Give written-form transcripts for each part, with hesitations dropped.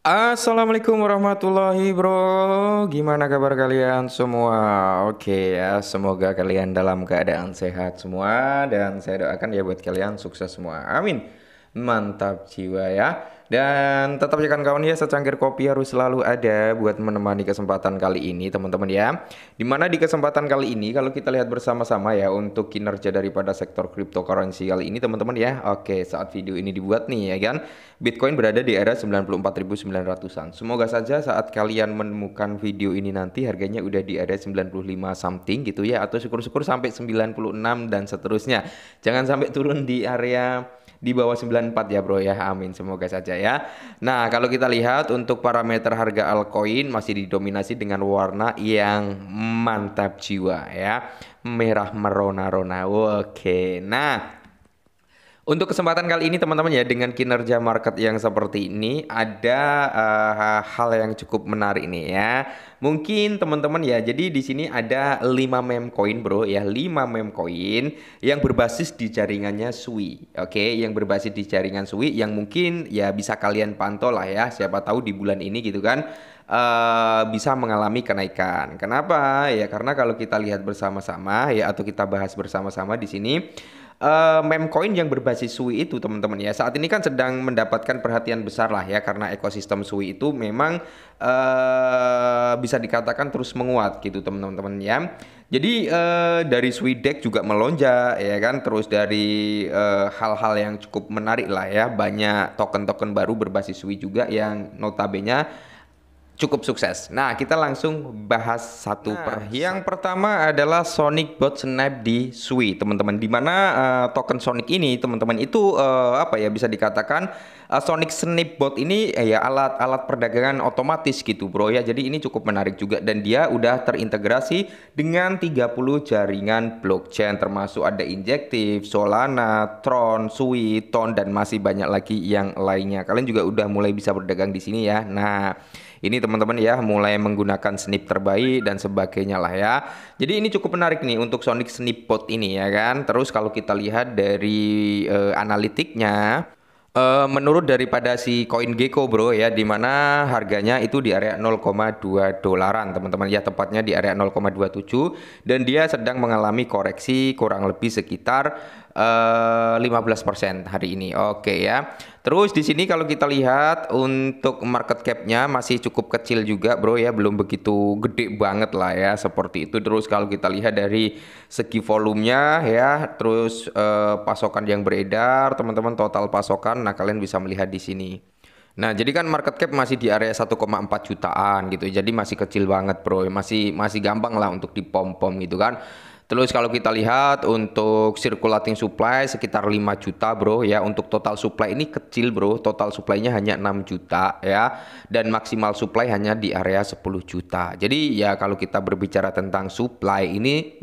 Assalamualaikum warahmatullahi bro. Gimana kabar kalian semua? Oke ya, semoga kalian dalam keadaan sehat semua dan saya doakan ya buat kalian sukses semua. Amin. Mantap jiwa ya. Dan tetap ya kawan-kawan ya, secangkir kopi harus selalu ada buat menemani kesempatan kali ini teman-teman ya. Dimana di kesempatan kali ini kalau kita lihat bersama-sama ya untuk kinerja daripada sektor cryptocurrency kali ini teman-teman ya. Oke, saat video ini dibuat nih ya kan. Bitcoin berada di area 94.900-an. Semoga saja saat kalian menemukan video ini nanti harganya udah di area 95 something gitu ya, atau syukur-syukur sampai 96 dan seterusnya. Jangan sampai turun di area di bawah 94 ya bro ya, amin semoga saja ya. Nah kalau kita lihat untuk parameter harga altcoin masih didominasi dengan warna yang mantap jiwa ya, merah merona-rona. Oke, nah untuk kesempatan kali ini teman-teman ya, dengan kinerja market yang seperti ini ada hal yang cukup menarik nih ya. Mungkin teman-teman ya, jadi di sini ada 5 meme coin bro ya, 5 meme coin yang berbasis di jaringannya Sui. Oke, yang berbasis di jaringan Sui yang mungkin ya bisa kalian pantau lah ya, siapa tahu di bulan ini gitu kan bisa mengalami kenaikan. Kenapa? Ya karena kalau kita lihat bersama-sama ya, atau kita bahas bersama-sama di sini meme coin yang berbasis Sui itu teman-teman ya, saat ini kan sedang mendapatkan perhatian besar lah ya, karena ekosistem Sui itu memang bisa dikatakan terus menguat gitu teman-teman ya. Jadi dari Sui Deck juga melonjak ya kan, terus dari hal-hal yang cukup menarik lah ya, banyak token-token baru berbasis Sui juga yang notabene cukup sukses. Nah, kita langsung bahas satu per yang pertama adalah Sonic Bot Snap di Sui, teman-teman. Di mana token Sonic ini, teman-teman, itu apa ya, bisa dikatakan Sonic Snap Bot ini ya alat-alat perdagangan otomatis gitu, bro ya. Jadi ini cukup menarik juga dan dia udah terintegrasi dengan 30 jaringan blockchain, termasuk ada Injective, Solana, Tron, Sui, Ton, dan masih banyak lagi yang lainnya. Kalian juga udah mulai bisa berdagang di sini ya. Nah, ini teman-teman ya, mulai menggunakan snip terbaik dan sebagainya lah ya. Jadi ini cukup menarik nih untuk Sonic Snip Bot ini ya kan. Terus kalau kita lihat dari analitiknya, menurut daripada si CoinGecko bro ya, dimana harganya itu di area 0,2 dolaran teman-teman ya, tepatnya di area 0,27, dan dia sedang mengalami koreksi kurang lebih sekitar 15% hari ini. Oke ya. Terus di sini kalau kita lihat untuk market cap-nya masih cukup kecil juga bro ya, belum begitu gede banget lah ya seperti itu. Terus kalau kita lihat dari segi volumenya ya, terus pasokan yang beredar teman-teman, total pasokan, nah kalian bisa melihat di sini. Nah, jadi kan market cap masih di area 1,4 jutaan gitu. Jadi masih kecil banget, bro. Masih masih gampang lah untuk dipom-pom gitu kan. Terus kalau kita lihat untuk circulating supply sekitar 5 juta bro ya. Untuk total supply ini kecil bro, total supply-nya hanya 6 juta ya, dan maksimal supply hanya di area 10 juta. Jadi ya kalau kita berbicara tentang supply ini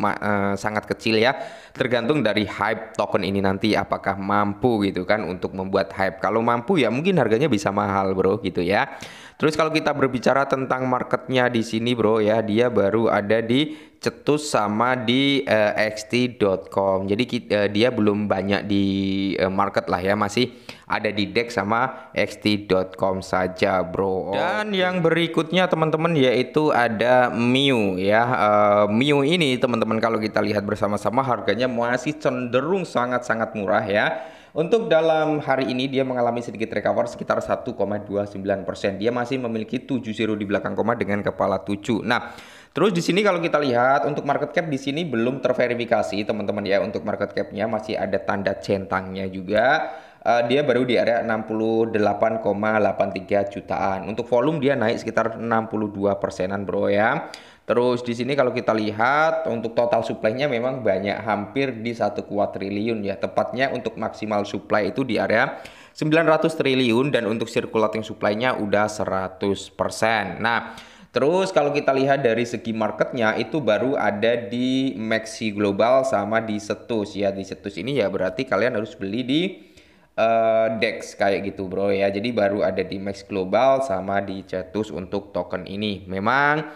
sangat kecil ya, tergantung dari hype token ini nanti apakah mampu gitu kan untuk membuat hype. Kalau mampu ya mungkin harganya bisa mahal bro gitu ya. Terus kalau kita berbicara tentang marketnya di sini bro ya, dia baru ada di Cetus sama di xt.com. Jadi dia belum banyak di market lah ya, masih ada di DEX sama xt.com saja bro. Dan yang berikutnya teman-teman yaitu ada Miu ya. Miu ini teman-teman kalau kita lihat bersama-sama harganya masih cenderung sangat-sangat murah ya. Untuk dalam hari ini dia mengalami sedikit recover sekitar 1,29%. Dia masih memiliki 7 zero di belakang koma dengan kepala 7. Nah, terus di sini kalau kita lihat untuk market cap di sini belum terverifikasi teman-teman ya. Untuk market capnya masih ada tanda centangnya juga. Dia baru di area 68,83 jutaan. Untuk volume dia naik sekitar 62 persenan bro ya. Terus di sini kalau kita lihat untuk total supply-nya memang banyak, hampir di 1 kuadriliun ya. Tepatnya untuk maksimal supply itu di area 900 triliun dan untuk circulating supply-nya udah 100%. Nah, terus kalau kita lihat dari segi marketnya itu baru ada di Maxi Global sama di Cetus ya. Di Cetus ini ya berarti kalian harus beli di DEX kayak gitu bro ya. Jadi baru ada di Max Global sama di Cetus untuk token ini. Memang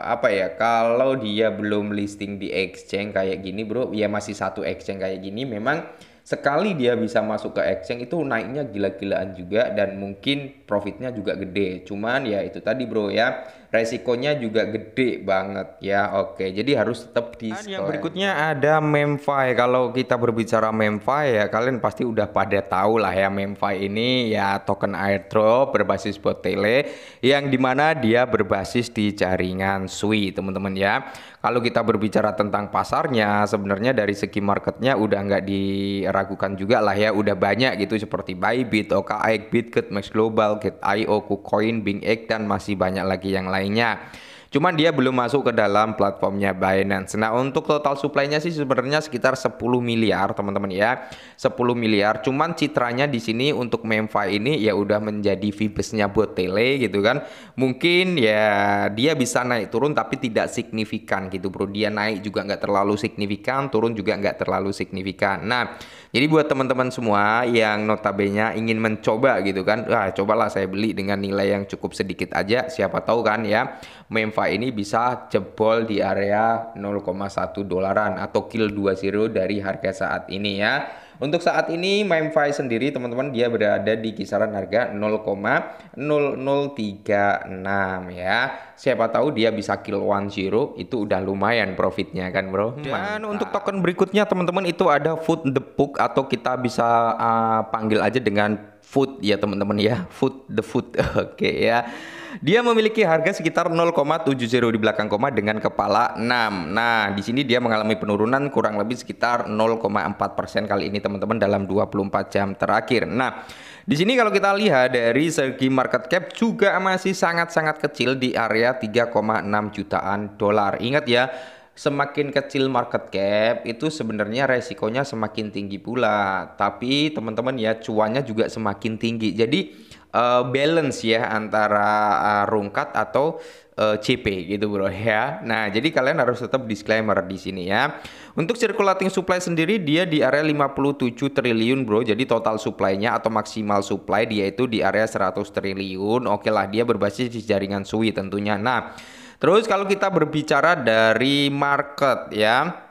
apa ya, kalau dia belum listing di exchange kayak gini bro ya, masih satu exchange kayak gini, memang sekali dia bisa masuk ke exchange itu naiknya gila-gilaan juga dan mungkin profitnya juga gede. Cuman ya itu tadi bro ya, resikonya juga gede banget ya. Oke, jadi harus tetap di yang berikutnya ada MemFi. Kalau kita berbicara MemFi ya kalian pasti udah pada tahu lah ya, MemFi ini ya token airdrop berbasis bot tele yang dimana dia berbasis di jaringan Sui teman-teman ya. Kalau kita berbicara tentang pasarnya, sebenarnya dari segi marketnya udah nggak diragukan juga lah ya, udah banyak gitu seperti Bybit, OKX, Bitget, Max Global, Gate.io, KuCoin, BingX, dan masih banyak lagi yang lainnya. Cuman dia belum masuk ke dalam platformnya Binance. Nah, untuk total supply-nya sih sebenarnya sekitar 10 miliar, teman-teman ya. 10 miliar. Cuman citranya di sini untuk MemFi ini ya udah menjadi Vibes-nya buat tele gitu kan. Mungkin ya dia bisa naik turun tapi tidak signifikan gitu, bro. Dia naik juga nggak terlalu signifikan, turun juga nggak terlalu signifikan. Nah, jadi buat teman-teman semua yang notabene ingin mencoba gitu kan, cobalah saya beli dengan nilai yang cukup sedikit aja. Siapa tahu kan ya, MemFi ini bisa jebol di area 0,1 dolaran atau kill 20 dari harga saat ini ya. Untuk saat ini MemFi sendiri teman-teman dia berada di kisaran harga 0,0036 ya. Siapa tahu dia bisa kill 10 itu udah lumayan profitnya kan bro. Dan untuk token berikutnya teman-teman itu ada Food the Book atau kita bisa panggil aja dengan Food ya teman-teman ya. Food the Food. Oke ya. Dia memiliki harga sekitar 0,70 di belakang koma dengan kepala 6. Nah, di sini dia mengalami penurunan kurang lebih sekitar 0,4% kali ini teman-teman dalam 24 jam terakhir. Nah, di sini kalau kita lihat dari segi market cap juga masih sangat-sangat kecil di area 3,6 jutaan dolar. Ingat ya, semakin kecil market cap itu sebenarnya resikonya semakin tinggi pula. Tapi teman-teman ya cuannya juga semakin tinggi. Jadi balance ya antara rungkat atau CP gitu bro ya. Nah, jadi kalian harus tetap disclaimer di sini ya. Untuk circulating supply sendiri dia di area 57 triliun bro. Jadi total supply-nya atau maksimal supply dia itu di area 100 triliun. Oke lah, dia berbasis di jaringan Sui tentunya. Nah, terus kalau kita berbicara dari market ya,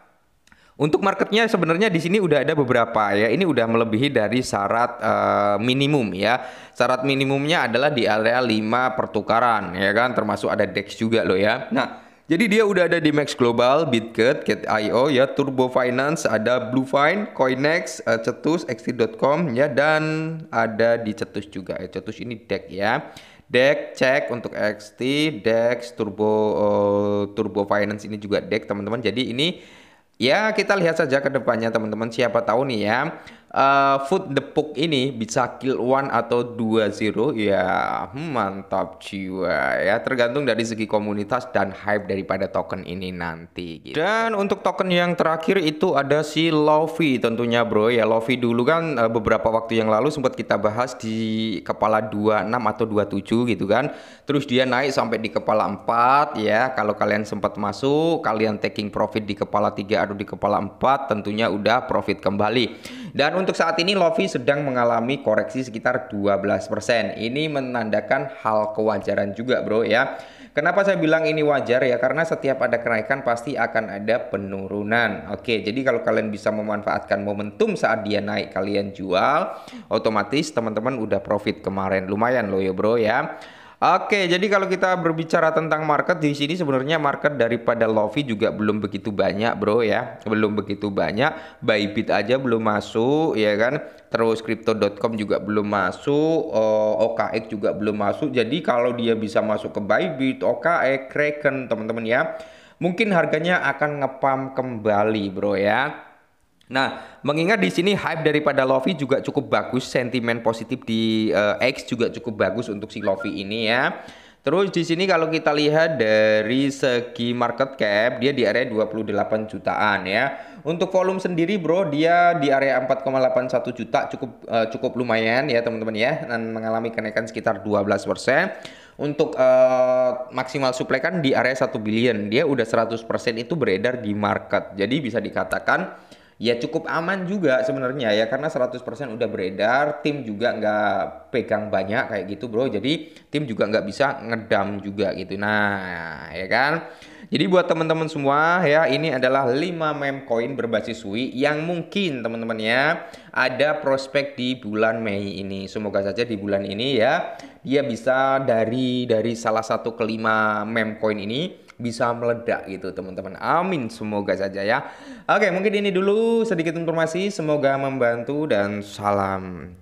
untuk marketnya sebenarnya di sini udah ada beberapa ya. Ini udah melebihi dari syarat minimum ya. Syarat minimumnya adalah di area 5 pertukaran ya kan. Termasuk ada DEX juga loh ya. Nah, jadi dia udah ada di Max Global, Bitget, Gate.io ya, Turbo Finance, ada Bluefin, Coinex, Cetus, XT.com ya, dan ada di Cetus juga ya. Cetus ini DEX ya. DEX cek untuk XT, DEX, Turbo Finance ini juga DEX teman-teman. Jadi ini ya kita lihat saja ke depannya teman-teman, siapa tahu nih ya Food the Book ini bisa kill 1 atau 20 ya, mantap jiwa ya, tergantung dari segi komunitas dan hype daripada token ini nanti gitu. Dan untuk token yang terakhir itu ada si Lofi tentunya bro ya. Lofi dulu kan beberapa waktu yang lalu sempat kita bahas di kepala 26 atau 27 gitu kan, terus dia naik sampai di kepala 4 ya. Kalau kalian sempat masuk, kalian taking profit di kepala 3 atau di kepala 4 tentunya udah profit kembali. Dan untuk saat ini Lofi sedang mengalami koreksi sekitar 12%. Ini menandakan hal kewajaran juga bro ya. Kenapa saya bilang ini wajar ya? Karena setiap ada kenaikan pasti akan ada penurunan. Oke, jadi kalau kalian bisa memanfaatkan momentum saat dia naik kalian jual, otomatis teman-teman udah profit kemarin. Lumayan loh ya bro ya. Oke, jadi kalau kita berbicara tentang market di sini sebenarnya market daripada Lofi juga belum begitu banyak, bro ya. Belum begitu banyak. Bybit aja belum masuk, ya kan. Terus Crypto.com juga belum masuk, OKX juga belum masuk. Jadi kalau dia bisa masuk ke Bybit, OKX, Kraken, teman-teman ya, mungkin harganya akan ngepam kembali, bro ya. Nah, mengingat di sini hype daripada Lofi juga cukup bagus, sentimen positif di X juga cukup bagus untuk si Lofi ini ya. Terus di sini kalau kita lihat dari segi market cap, dia di area 28 jutaan ya. Untuk volume sendiri bro, dia di area 4,81 juta, cukup lumayan ya teman-teman ya, dan mengalami kenaikan sekitar 12%. Untuk maksimal supply kan di area 1 billion, dia udah 100% itu beredar di market. Jadi bisa dikatakan ya cukup aman juga sebenarnya ya, karena 100% udah beredar, tim juga nggak pegang banyak kayak gitu bro, jadi tim juga nggak bisa ngedam juga gitu. Nah ya kan, jadi buat teman-teman semua ya, ini adalah 5 meme coin berbasis Sui yang mungkin teman-teman ya ada prospek di bulan Mei ini. Semoga saja di bulan ini ya dia bisa dari salah satu kelima meme coin ini bisa meledak gitu teman-teman. Amin, semoga saja ya. Oke, mungkin ini dulu sedikit informasi, semoga membantu dan salam